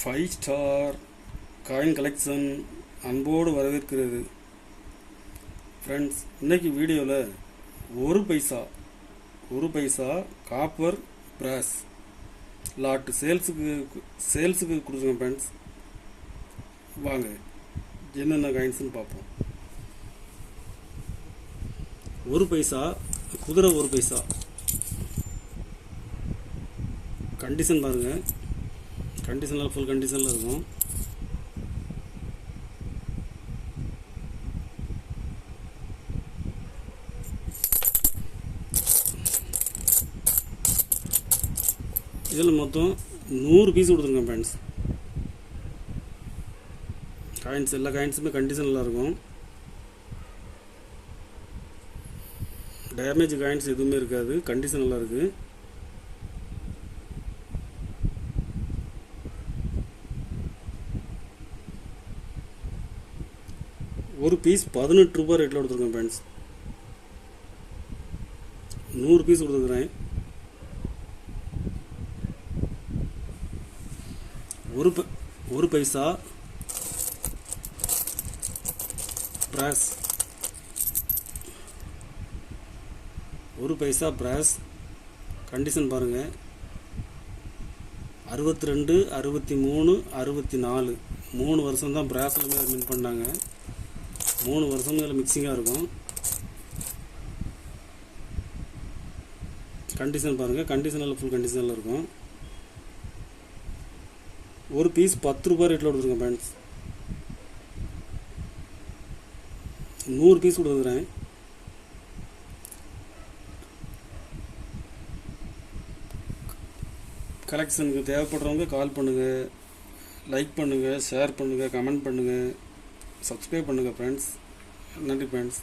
Five star coin collection அன்போடு வரவேற்கிறது. Friends, இன்னைக்கு வீடியோவில் ஒரு பைசா காப்பர் பிராஸ் லாட்டு சேல்ஸுக்கு கொடுத்துருங்க ஃப்ரெண்ட்ஸ். வாங்க என்னென்ன காயின்ஸ்னு பார்ப்போம். ஒரு பைசா குதிரை, ஒரு பைசா கண்டிஷன் பாருங்கள். கண்டிஷனில் ஃபுல் கண்டிஷனில் இருக்கும். இதில் மொத்தம் 100 பீஸ் கொடுத்துருங்க ஃப்ரெண்ட்ஸ். காயின்ஸ் எல்லா காயின்ஸுமே கண்டிஷனில் இருக்கும். டேமேஜ் காயின்ஸ் எதுவுமே இருக்காது, கண்டிஷன் நல்லா இருக்குது. ஒரு பீஸ் 18 ரூபாய் ரேட்டில் கொடுத்துருக்கேன் ஃப்ரெண்ட்ஸ். 100 பீஸ் கொடுத்துருக்குறேன். ஒரு பைசா பிராஸ், ஒரு பைசா பிராஸ் கண்டிஷன் பாருங்கள். 62, 63, 64 3 வருஷம் தான் பிராஸில் மின் பண்ணாங்க. 3 வருஷம் இதில் மிக்சிங்காக இருக்கும். கண்டிஷன் பாருங்கள், கண்டிஷனில் ஃபுல் கண்டிஷனில் இருக்கும். ஒரு பீஸ் 10 ரூபாய் ரேட்டில் கொடுத்துருங்க ஃப்ரெண்ட்ஸ். 100 பீஸ் கொடுத்துருக்குறேன். கலெக்ஷனுக்கு தேவைப்படுறவங்க கால் பண்ணுங்கள், லைக் பண்ணுங்கள், ஷேர் பண்ணுங்கள், கமெண்ட் பண்ணுங்கள், சப்ஸ்கிரைப் பண்ணுங்கள் ஃப்ரெண்ட்ஸ். நன்றி ஃப்ரெண்ட்ஸ்.